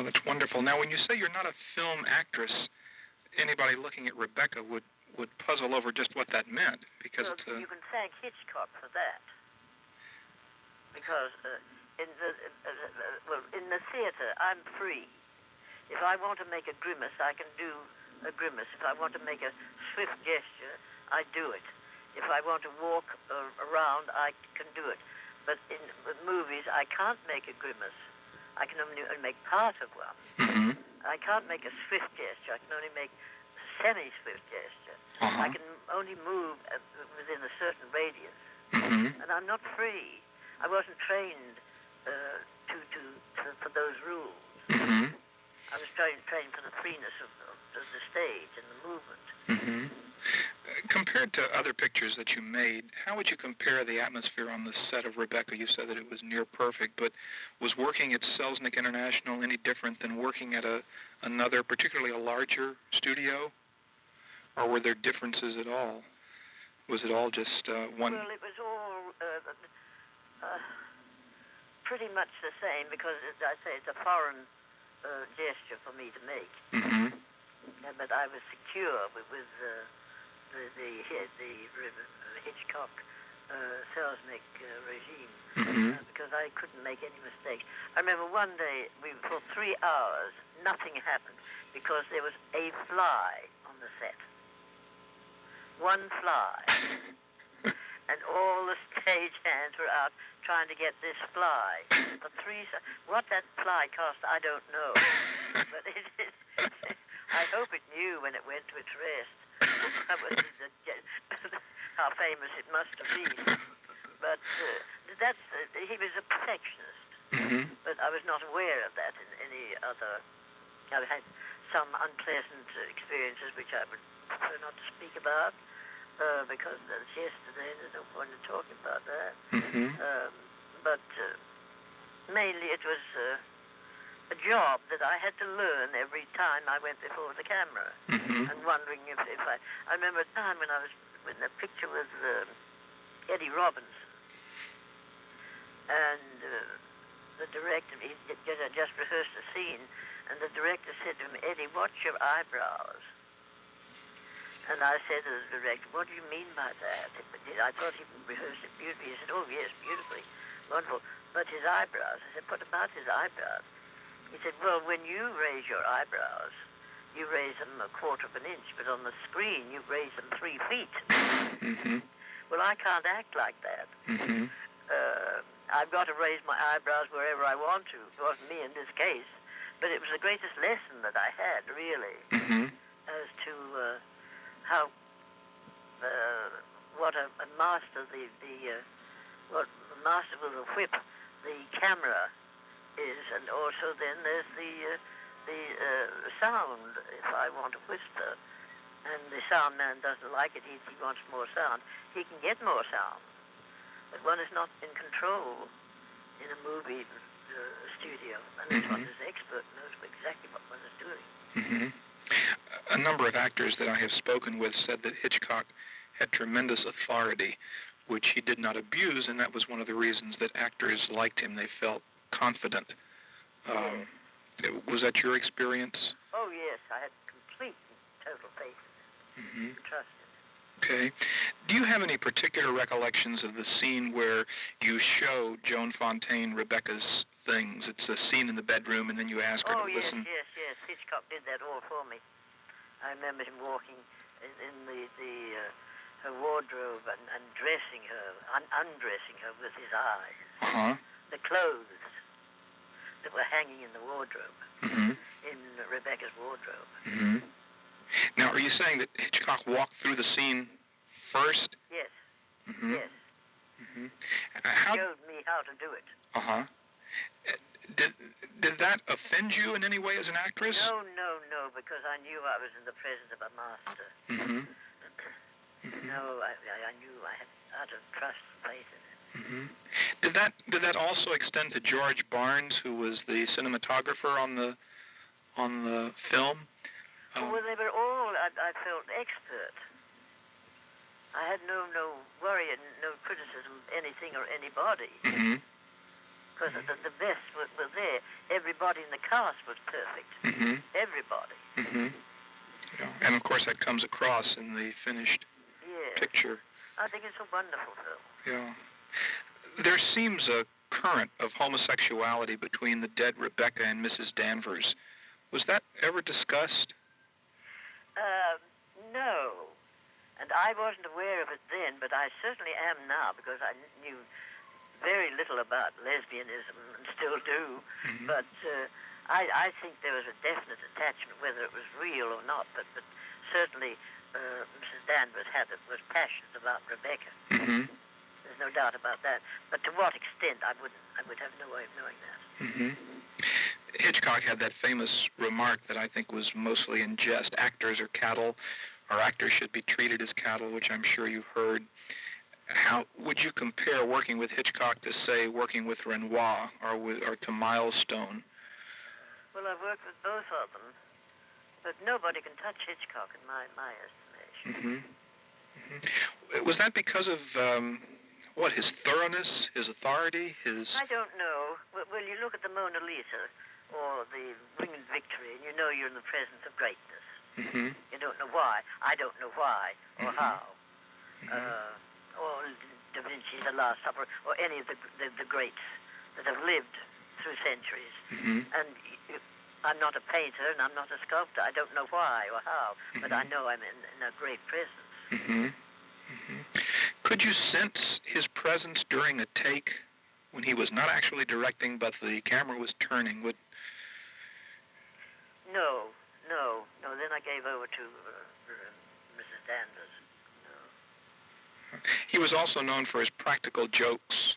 that's wonderful. Now, when you say you're not a film actress, anybody looking at Rebecca would puzzle over just what that meant, because well, it's you can thank Hitchcock for that. Because in the theater, I'm free. If I want to make a grimace, I can do a grimace. If I want to make a swift gesture, I do it. If I want to walk around, I can do it. But in movies, I can't make a grimace. I can only make part of one. Mm-hmm. I can't make a swift gesture. I can only make a semi-swift gesture. Uh-huh. I can only move within a certain radius. Mm-hmm. And I'm not free. I wasn't trained for those rules. Mm-hmm. I was trained for the freeness of the stage and the movement. Mm-hmm. Compared to other pictures that you made, how would you compare the atmosphere on the set of Rebecca? You said that it was near perfect, but was working at Selznick International any different than working at another, particularly a larger studio? Or were there differences at all? Was it all just one? Well, it was all pretty much the same, because I say it's a foreign gesture for me to make. Mm-hmm. But I was secure with the Hitchcock Selznick regime, Mm-hmm. because I couldn't make any mistakes. I remember one day, for 3 hours, nothing happened because there was a fly on the set. One fly. And all the stage hands were out trying to get this fly. What that fly cost, I don't know. But I hope it knew when it went to its rest. How famous it must have been. But he was a perfectionist. Mm-hmm. But I was not aware of that in any other. I've had some unpleasant experiences which I would prefer not to speak about, because that's yesterday. There's no point in talking about that. Mm-hmm. But mainly it was a job that I had to learn every time I went before the camera. Mm-hmm. And wondering if I remember a time when I was in a picture with Eddie Robinson, and the director, he just rehearsed a scene, and the director said to him, "Eddie, watch your eyebrows." And I said to the director, "What do you mean by that?" I thought he rehearsed it beautifully. He said, "Oh yes, beautifully, wonderful. But his eyebrows." I said, "What about his eyebrows?" He said, "Well, when you raise your eyebrows, you raise them 1/4 of an inch, but on the screen you raise them 3 feet." Mm-hmm. Well, I can't act like that. Mm-hmm. I've got to raise my eyebrows wherever I want to. It wasn't me in this case, but it was the greatest lesson that I had, really, Mm-hmm. as to how what a master what a master with a whip the camera is, and also then there's the sound. If I want to whisper, and the sound man doesn't like it, he wants more sound. He can get more sound, but one is not in control in a movie studio, unless Mm-hmm. one is expert and knows exactly what one is doing. Mm-hmm. A number of actors that I have spoken with said that Hitchcock had tremendous authority, which he did not abuse, and that was one of the reasons that actors liked him. They felt confident. Yes. Was that your experience? Oh yes, I had complete and total faith in Mm-hmm. it, trust Okay. Do you have any particular recollections of the scene where you show Joan Fontaine Rebecca's things? It's a scene in the bedroom, and then you ask her to listen. Yes. Hitchcock did that all for me. I remember him walking in her wardrobe and dressing her, undressing her with his eyes. Uh-huh. The clothes that were hanging in the wardrobe, Mm-hmm. in Rebecca's wardrobe. Mm-hmm. Now, are you saying that Hitchcock walked through the scene first? Yes. Mm-hmm. Yes. Mm-hmm. He showed me how to do it. Uh-huh. Did that offend you in any way as an actress? No, because I knew I was in the presence of a master. Mm-hmm. Mm-hmm. No, I knew I had utter trust and faith in it. Mm-hmm. Did that also extend to George Barnes, who was the cinematographer on the film? Well, they were all, I felt, expert. I had no worry and no criticism of anything or anybody. Mm-hmm. because the best were there. Everybody in the cast was perfect. Everybody. Yeah. And of course that comes across in the finished picture. I think it's a wonderful film. Yeah. There seems a current of homosexuality between the dead Rebecca and Mrs. Danvers. Was that ever discussed? No. And I wasn't aware of it then, but I certainly am now, because I knew very little about lesbianism and still do. But I think there was a definite attachment, whether it was real or not. But certainly Mrs. Danvers was passionate about Rebecca. There's no doubt about that. But to what extent, I would have no way of knowing that. Hitchcock had that famous remark that I think was mostly in jest: actors are cattle, or actors should be treated as cattle, which I'm sure you've heard. How would you compare working with Hitchcock to, say, working with Renoir or to Milestone? Well, I've worked with both of them, but nobody can touch Hitchcock in my estimation. Was that because of his thoroughness, his authority, his... I don't know. Well, you look at the Mona Lisa or the Winged Victory, and you know you're in the presence of greatness. You don't know why. I don't know why or how. Or Da Vinci's The Last Supper, or any of the greats that have lived through centuries. And I'm not a painter and I'm not a sculptor. I don't know why or how, but I know I'm in a great presence. Could you sense his presence during a take when he was not actually directing, but the camera was turning? No. Then I gave over to Mrs. Danvers. No. He was also known for his practical jokes.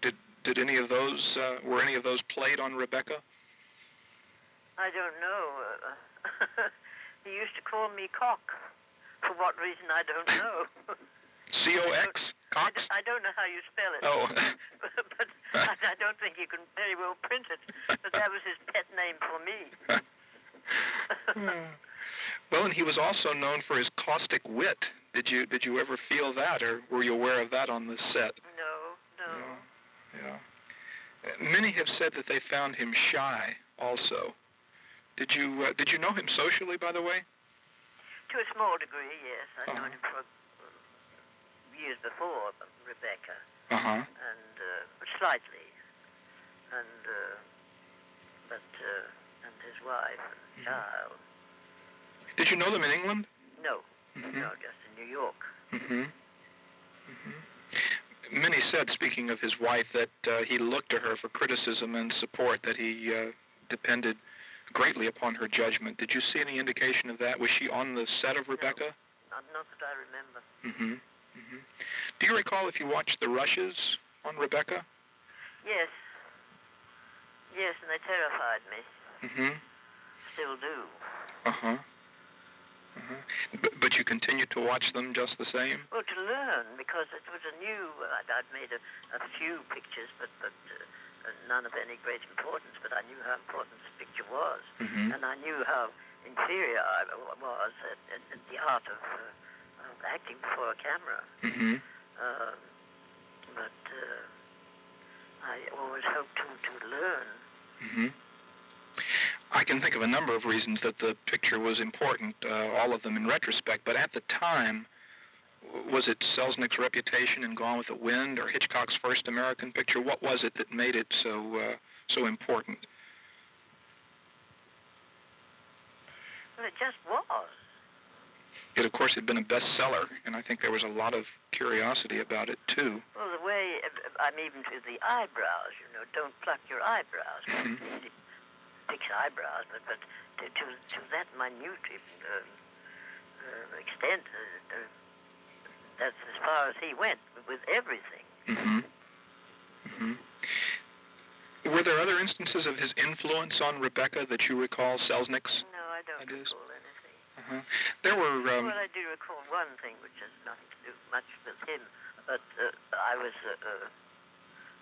Did any of those were any of those played on Rebecca? I don't know. He used to call me Cock. For what reason, I don't know. C-O-X? Cox? I don't know how you spell it. Oh. But I don't think you can very well print it. But that was his pet name for me. Well, and he was also known for his caustic wit. Did you ever feel that, or were you aware of that on the set? No. Yeah. Many have said that they found him shy also. Did you know him socially, by the way? To a small degree, yes. I'd known him for years before Rebecca. And slightly. But his wife and child. Did you know them in England? No. No, just in New York. Many said, speaking of his wife, that he looked to her for criticism and support, that he depended greatly upon her judgment. Did you see any indication of that? Was she on the set of Rebecca? No, not that I remember. Do you recall if you watched the rushes on Rebecca? Yes, and they terrified me. Still do. But you continued to watch them just the same? Well, to learn, because it was a new... I'd made a few pictures, but none of any great importance, but I knew how important this picture was. And I knew how inferior I was at the art of acting before a camera. But I always hoped to learn. I can think of a number of reasons that the picture was important, all of them in retrospect, but at the time, was it Selznick's reputation in Gone with the Wind or Hitchcock's first American picture? What was it that made it so important? Well, it just was. It, of course, had been a bestseller, and I think there was a lot of curiosity about it, too. Well, the way, even to the eyebrows, don't pluck your eyebrows. Fix eyebrows, but to that minute extent, that's as far as he went with everything. Were there other instances of his influence on Rebecca that you recall, Selznick's? No, I don't recall anything. There were... Well, I do recall one thing, which has nothing to do much with him, but I was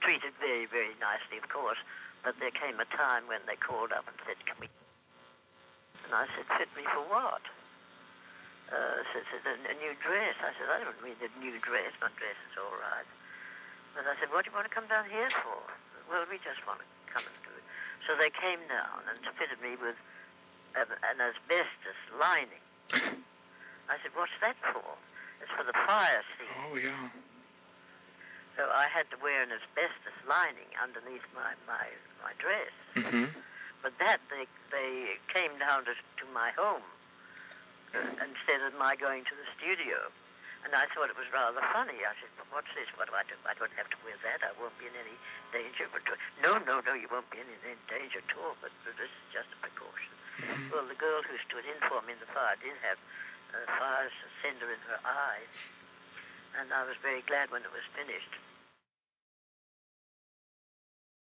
treated very, very nicely, of course. But there came a time when they called up and said, "Can we?" And I said, "Fit me for what?" Said, a new dress. I said, "I don't need a new dress. My dress is all right." But I said, "What do you want to come down here for?" well, we just want to come and do it. So they came down and fitted me with an asbestos lining. I said, what's that for? It's for the fire scene. Oh, yeah. So I had to wear an asbestos lining underneath my dress. Mm-hmm. But that, they came down to my home instead of my going to the studio. And I thought it was rather funny. I said, well, what's this? What do I do? I don't have to wear that. I won't be in any danger. But no, you won't be in any danger at all. But this is just a precaution. Mm-hmm. Well, the girl who stood in for me in the fire did have a fire cinder in her eye. And I was very glad when it was finished.